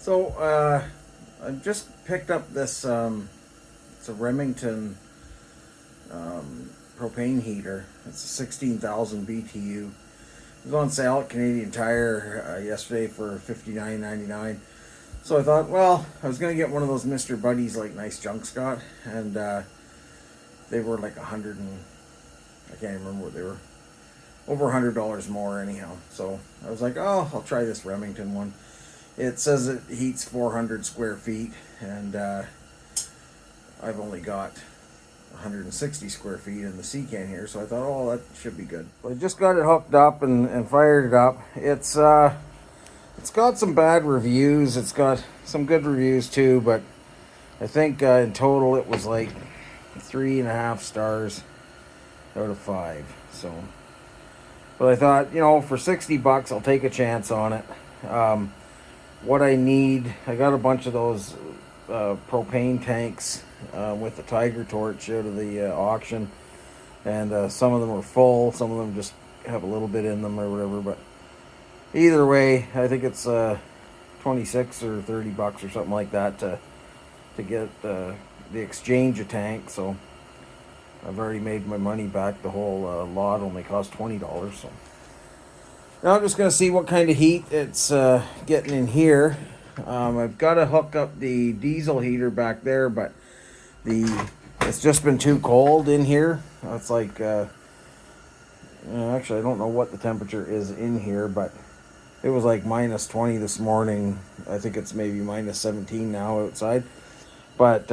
So, I just picked up this, it's a Remington propane heater. It's a 16,000 BTU. It was on sale at Canadian Tire yesterday for $59.99. So I thought, well, I was going to get one of those Mr. Buddies like Nice Junk Scott, and they were like I can't even remember what they were, over $100 more anyhow. So I was like, oh, I'll try this Remington one. It says it heats 400 square feet, and I've only got 160 square feet in the sea can here, so I thought, oh, that should be good. I just got it hooked up and fired it up. It's got some bad reviews. It's got some good reviews too, but I think in total it was like 3.5 stars out of 5. So, but I thought, for $60, I'll take a chance on it. What I need, I got a bunch of those propane tanks with the Tiger torch out of the auction, and some of them are full, some of them just have a little bit in them or whatever. But either way, I think it's 26 or $30 or something like that to get the exchange of tanks. So I've already made my money back. The whole lot only cost $20. So now I'm just going to see what kind of heat it's getting in here. I've got to hook up the diesel heater back there, but it's just been too cold in here. It's like, actually, I don't know what the temperature is in here, but it was like minus 20 this morning. I think it's maybe minus 17 now outside. But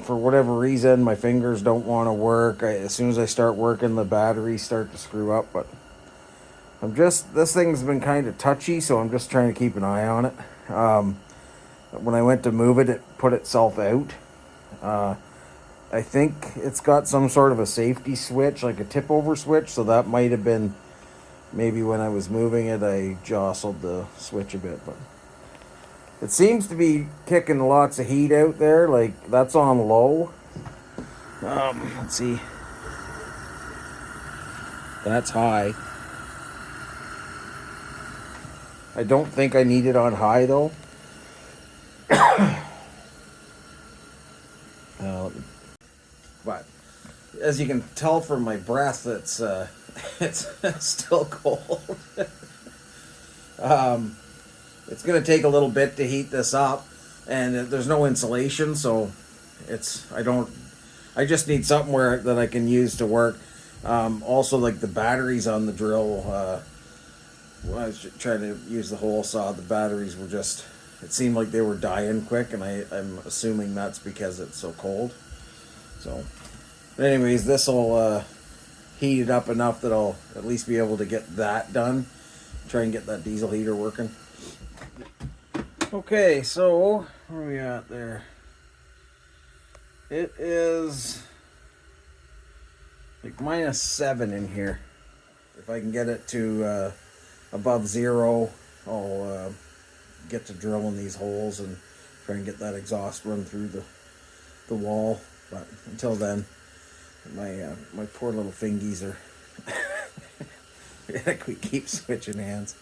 for whatever reason, my fingers don't want to work. As soon as I start working, the batteries start to screw up. But this thing's been kind of touchy, so I'm just trying to keep an eye on it. When I went to move it, it put itself out. I think it's got some sort of a safety switch, like a tip over switch, so that might have been, maybe when I was moving it, I jostled the switch a bit. But it seems to be kicking lots of heat out there. Like, that's on low. Let's see. That's high. I don't think I need it on high, though. But as you can tell from my breath, it's still cold. It's going to take a little bit to heat this up, and there's no insulation, so I just need something that I can use to work. Also, like the batteries on the drill, when I was trying to use the hole saw, the batteries were it seemed like they were dying quick, and I'm assuming that's because it's so cold. So, but anyways, this will heat it up enough that I'll at least be able to get that done. Try and get that diesel heater working. Okay, so where are we at there? It is like minus 7 in here. If I can get it to above 0, I'll get to drilling these holes and try and get that exhaust run through the wall. But until then, my poor little fingies are we keep switching hands.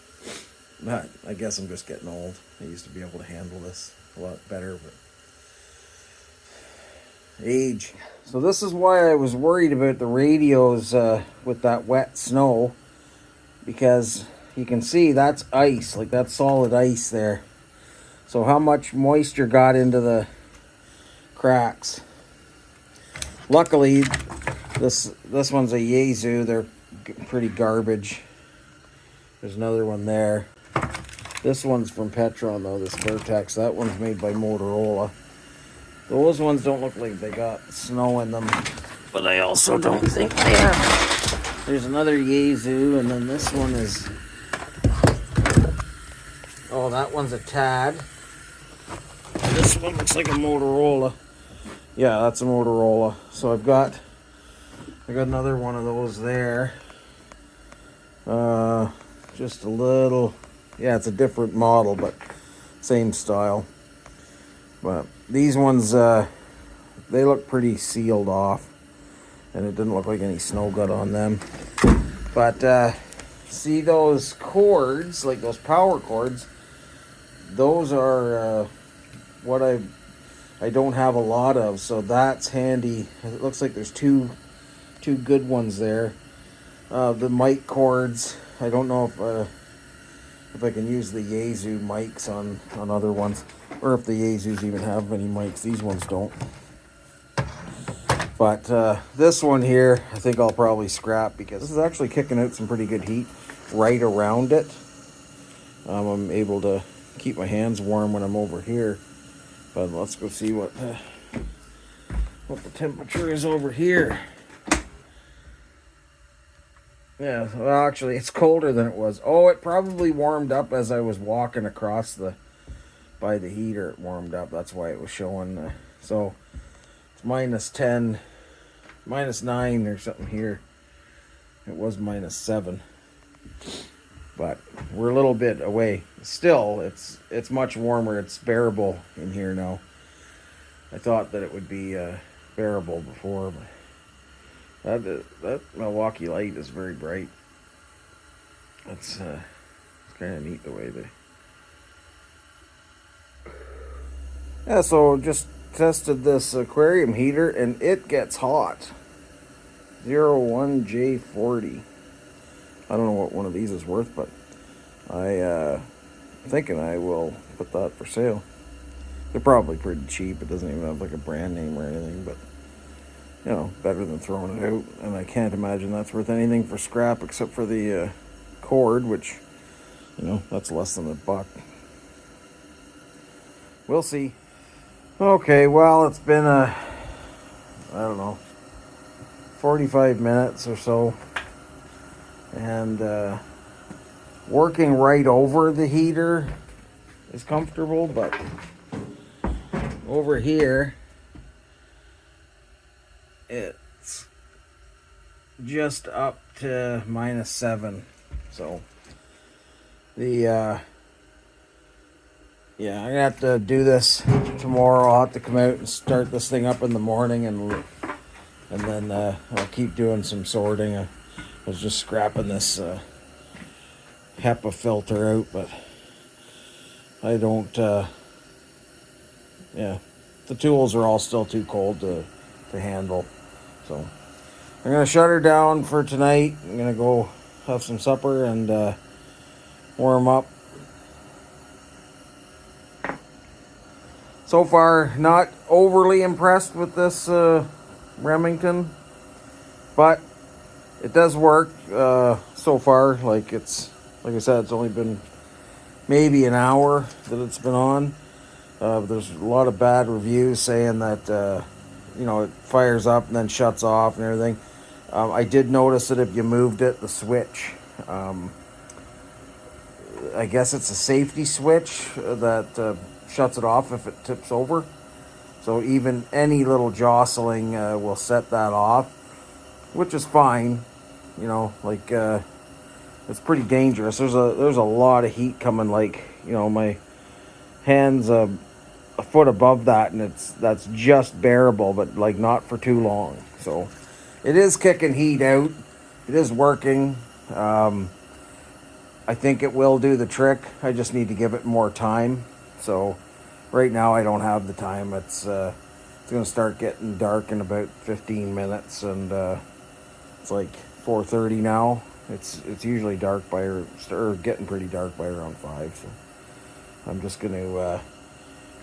But I guess I'm just getting old. I used to be able to handle this a lot better, but age. So this is why I was worried about the radios with that wet snow, because you can see that's ice, like that's solid ice there. So how much moisture got into the cracks? Luckily, this one's a Yaesu. They're pretty garbage. There's another one there. This one's from Petron though, this Vertex. That one's made by Motorola. Those ones don't look like they got snow in them, but I also don't think they have. There's another Yaesu, and then this one is, oh, that one's a Tad. This one looks like a Motorola. Yeah, that's a Motorola. So I got another one of those there. Just a little, yeah, it's a different model, but same style. But these ones, they look pretty sealed off, and it didn't look like any snow got on them. But see those cords, like those power cords, those are what I don't have a lot of, so that's handy. It looks like there's two good ones there. The mic cords, I don't know if I can use the Yaesu mics on other ones, or if the Yaesus even have many mics. These ones don't. But this one here, I think I'll probably scrap because this is actually kicking out some pretty good heat right around it. I'm able to keep my hands warm when I'm over here. But let's go see what the temperature is over here. Yeah, well, actually, it's colder than it was. Oh, it probably warmed up as I was walking across by the heater. It warmed up. That's why it was showing. So it's -10, -9 or something here. It was -7, but we're a little bit away. Still, it's much warmer. It's bearable in here now. I thought that it would be bearable before, but that Milwaukee light is very bright. It's kind of neat the way they. Yeah, so just tested this aquarium heater and it gets hot. 01J40. I don't know what one of these is worth, but I'm thinking I will put that for sale. They're probably pretty cheap. It doesn't even have like a brand name or anything, but you know, better than throwing it out. And I can't imagine that's worth anything for scrap except for the cord, which, you know, that's less than $1. We'll see. Okay, well, it's been I don't know, 45 minutes or so, and working right over the heater is comfortable, but over here it's just up to -7. So the yeah, I'm gonna have to do this tomorrow. I'll have to come out and start this thing up in the morning, and then I'll keep doing some sorting. I was just scrapping this HEPA filter out, but I don't. Yeah, the tools are all still too cold to handle. So I'm gonna shut her down for tonight. I'm gonna go have some supper and warm up. So far, not overly impressed with this Remington, but it does work so far. Like I said, it's only been maybe an hour that it's been on. There's a lot of bad reviews saying that you know, it fires up and then shuts off and everything. I did notice that if you moved it, the switch, I guess it's a safety switch that shuts it off if it tips over. So even any little jostling will set that off, which is fine. You know, like it's pretty dangerous. There's a lot of heat coming. Like, you know, my hands a foot above that, and that's just bearable, but like not for too long. So it is kicking heat out. It is working. I think it will do the trick. I just need to give it more time. So right now I don't have the time. It's going to start getting dark in about 15 minutes, and it's like 4:30 now. It's usually dark by or getting pretty dark by around 5. So I'm just going to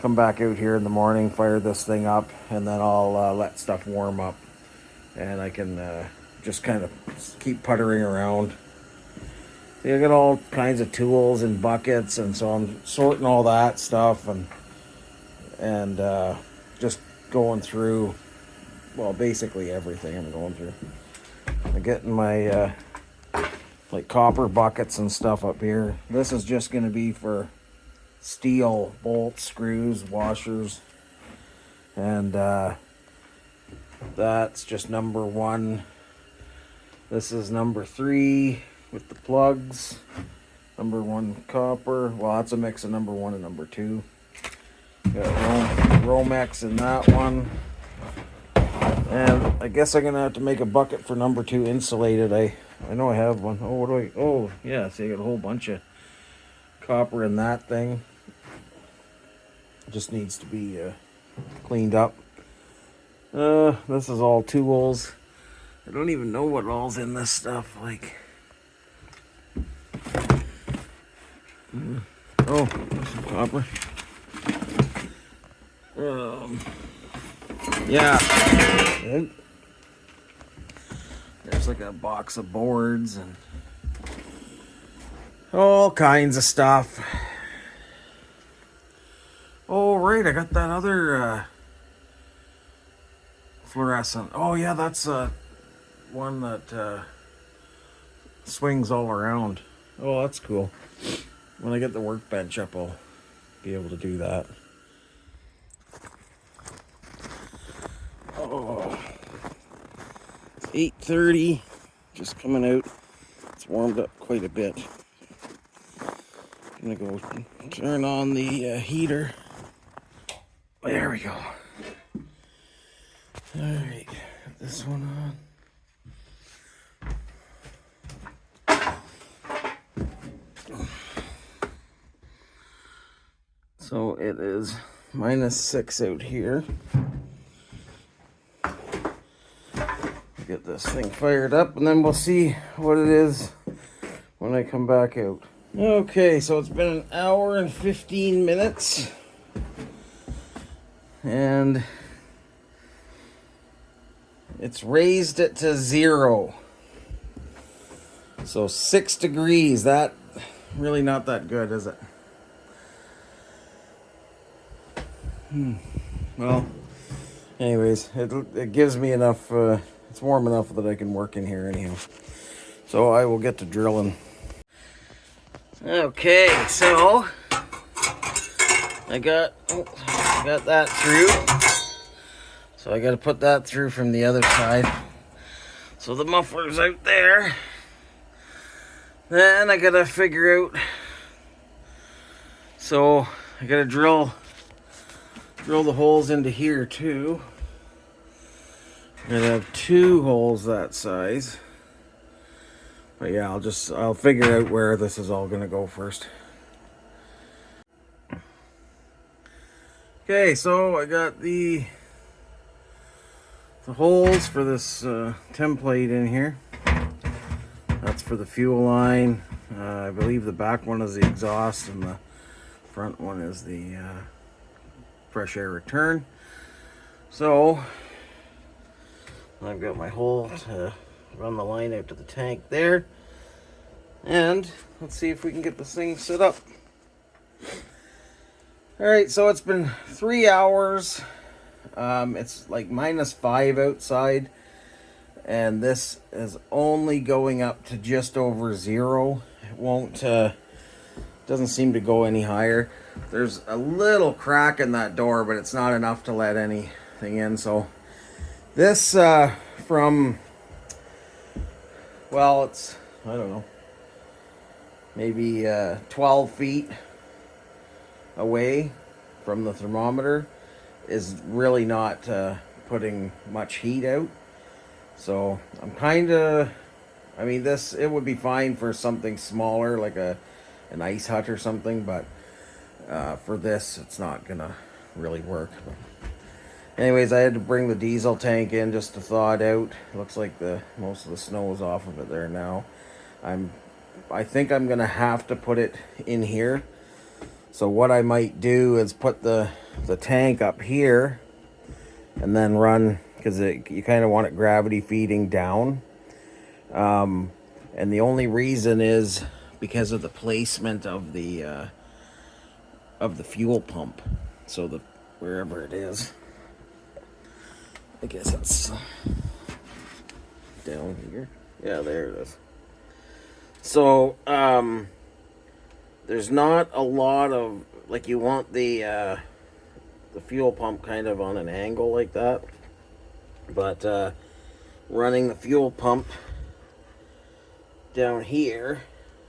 come back out here in the morning, fire this thing up, and then I'll let stuff warm up, and I can just kind of keep puttering around. See, I got all kinds of tools and buckets, and so I'm sorting all that stuff and just going through, well, basically everything I'm going through. I'm getting my like copper buckets and stuff up here. This is just going to be for steel bolts, screws, washers, and that's just number 1. This is number 3 with the plugs. Number 1 copper. Well, that's a mix of number 1 and number 2. Got Romex in that one. And I guess I'm gonna have to make a bucket for number 2 insulated. I know I have one. Oh, what do I? Oh, yeah. See, I got a whole bunch of copper in that thing. just needs to be cleaned up. This is all tools. I don't even know what all's in this stuff. Like, oh, there's some copper. Yeah. There's like a box of boards and all kinds of stuff. Oh, right, I got that other fluorescent. Oh, yeah, that's one that swings all around. Oh, that's cool. When I get the workbench up, I'll be able to do that. Oh, it's 8:30, just coming out. It's warmed up quite a bit. I'm gonna go turn on the heater. There we go. All right, put this one on. So it is -6 out here. Get this thing fired up and then we'll see what it is when I come back out. Okay, so it's been an hour and 15 minutes. And it's raised it to 0. So 6 degrees. That really not that good, is it? Well, anyways, it gives me enough, it's warm enough that I can work in here anyhow. So I will get to drilling. Okay, so I got that through. So I got to put that through from the other side. So the muffler's out there. Then I got to figure out. So I got to drill the holes into here too. I have 2 holes that size. But yeah, I'll figure out where this is all gonna go first. Okay, so I got the holes for this template in here. That's for the fuel line. I believe the back one is the exhaust and the front one is the fresh air return. So I've got my hole to run the line out to the tank there. And let's see if we can get this thing set up. Alright, so it's been 3 hours. It's like -5 outside. And this is only going up to just over 0. It won't, doesn't seem to go any higher. There's a little crack in that door, but it's not enough to let anything in. So this from, well, it's, I don't know, maybe 12 feet away from the thermometer is really not putting much heat out. So I'm kind of, I mean, it would be fine for something smaller like an ice hut or something, but for this it's not gonna really work. But anyways, I had to bring the diesel tank in just to thaw it out. It looks like most of the snow is off of it there now. I think I'm gonna have to put it in here. So what I might do is put the tank up here and then run, because you kind of want it gravity feeding down. And the only reason is because of the placement of the fuel pump. So wherever it is, I guess it's down here. Yeah, there it is. So there's not a lot of, like, you want the fuel pump kind of on an angle like that, but running the fuel pump down here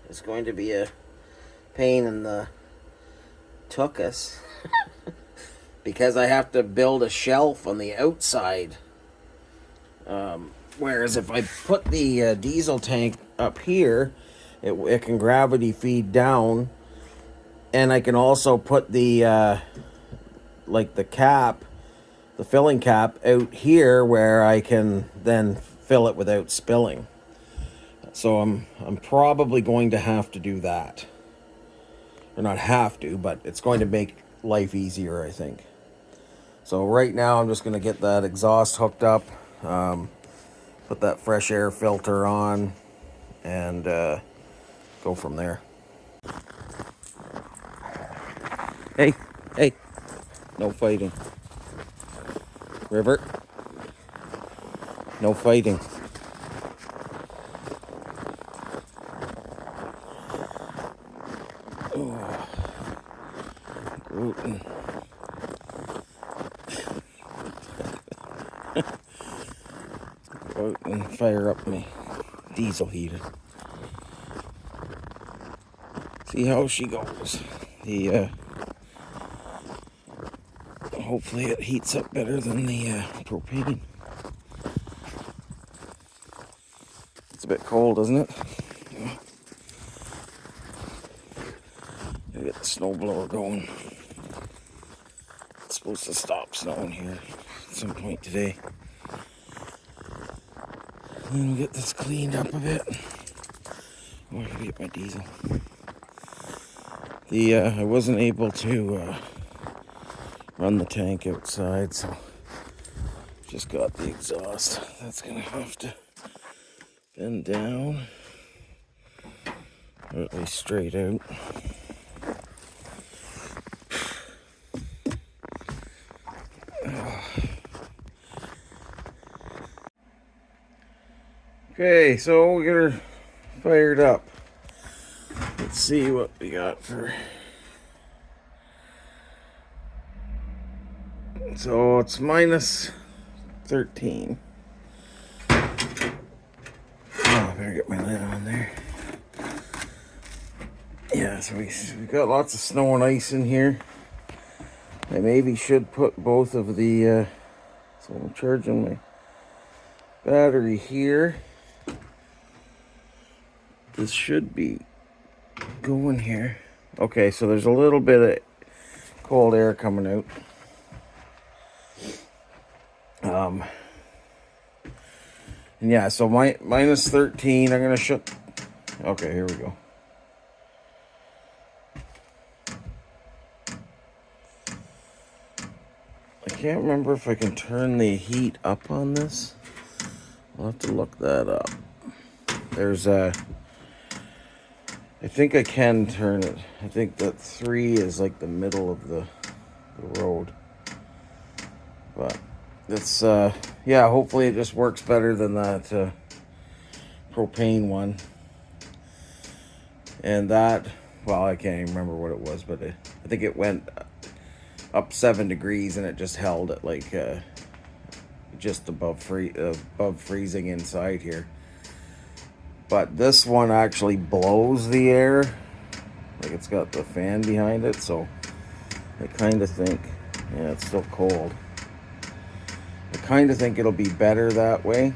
is going to be a pain in the tuchus because I have to build a shelf on the outside, whereas if I put the diesel tank up here, it can gravity feed down, and I can also put the like the cap, the filling cap out here where I can then fill it without spilling. So I'm probably going to have to do that. Or not have to, but it's going to make life easier, I think. So right now I'm just going to get that exhaust hooked up, put that fresh air filter on, and go from there. Hey, hey, no fighting. River, no fighting. Oh, gluten. Go out and fire up my diesel heater. See how she goes. Hopefully it heats up better than the propane. It's a bit cold, isn't it? Gotta get the snowblower going. It's supposed to stop snowing here at some point today. And then we'll get this cleaned up a bit. Oh, I gotta get my diesel. I wasn't able to run the tank outside, so just got the exhaust. That's gonna have to bend down, or at least straight out. Okay, so we got her fired up. Let's see what we got for. So it's minus 13. Oh, I better get my lid on there. Yeah, so we got lots of snow and ice in here. I maybe should put both of the. So I'm charging my battery here. This should be going here. Okay, so there's a little bit of cold air coming out. And yeah, so minus 13. I'm gonna shut. Okay, here we go. I can't remember if I can turn the heat up on this. I'll have to look that up. There's a. I think I can turn it. I think that 3 is like the middle of the road. But it's, yeah, hopefully it just works better than that propane one. And that, well, I can't even remember what it was, but I think it went up 7 degrees and it just held it like just above freezing inside here. But this one actually blows the air. Like it's got the fan behind it, so I kind of think, yeah, it's still cold. I kind of think it'll be better that way.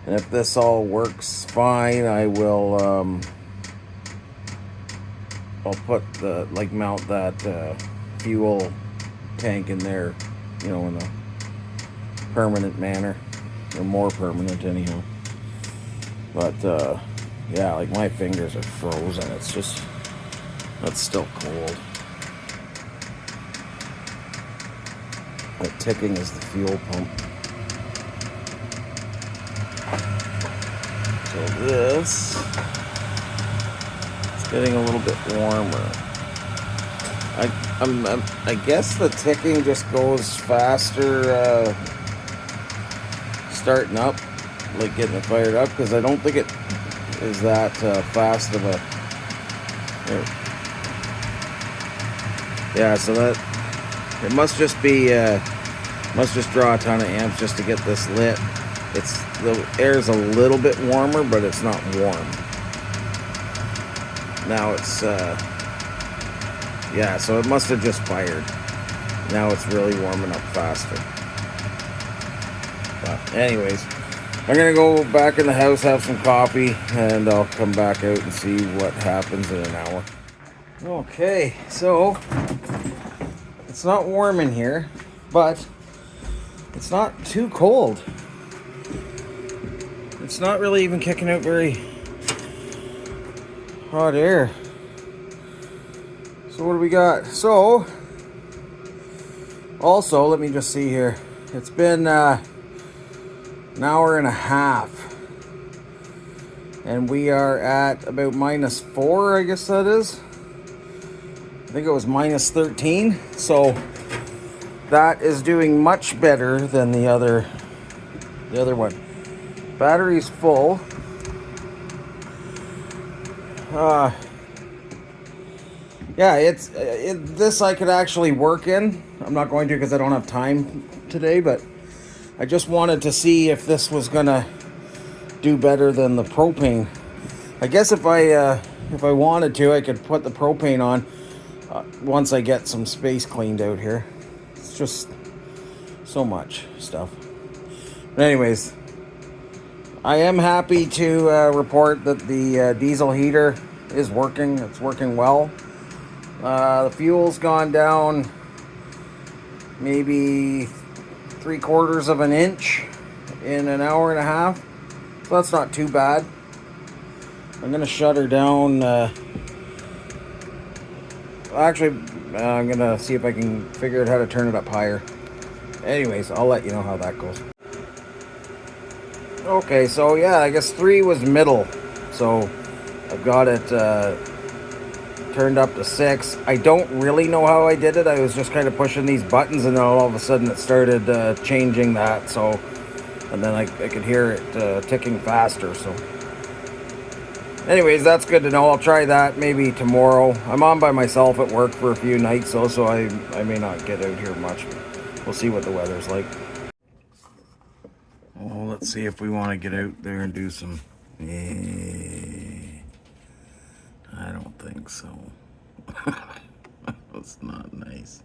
And if this all works fine, I will, I'll put mount that fuel tank in there, you know, in a permanent manner, or more permanent anyhow. But, yeah, like my fingers are frozen. It's just, that's still cold. That ticking is the fuel pump. So this, it's getting a little bit warmer. I guess the ticking just goes faster, starting up. Like getting it fired up, because I don't think it is that fast of a. Yeah, so that it must just be must just draw a ton of amps just to get this lit. It's the air's a little bit warmer, but it's not warm. Now it's yeah, so it must have just fired. Now it's really warming up faster. But anyways. I'm going to go back in the house, have some coffee, and I'll come back out and see what happens in an hour. Okay, so It's not warm in here, but it's not too cold. It's not really even kicking out very hot air. So what do we got? So, also, let me just see here. It's been an hour and a half. And we are at about -4, I guess that is. I think it was -13. So that is doing much better than the other one. Battery's full. Yeah, this I could actually work in. I'm not going to because I don't have time today, but I just wanted to see if this was gonna do better than the propane. I guess if I wanted to, I could put the propane on once I get some space cleaned out here. It's just so much stuff. But anyways, I am happy to report that the diesel heater is working. It's working well. The fuel's gone down maybe 3/4 of an inch in an hour and a half. So that's not too bad. I'm going to shut her down. Actually, I'm going to see if I can figure out how to turn it up higher. Anyways, I'll let you know how that goes. Okay, so yeah, I guess 3 was middle. So I've got it turned up to 6. I don't really know how I did it. I was just kind of pushing these buttons, and then all of a sudden it started changing that. So, and then I could hear it ticking faster. So, anyways, that's good to know. I'll try that maybe tomorrow. I'm on by myself at work for a few nights, though, so I may not get out here much. We'll see what the weather's like. Well, let's see if we want to get out there and do some. I don't think so. That's not nice.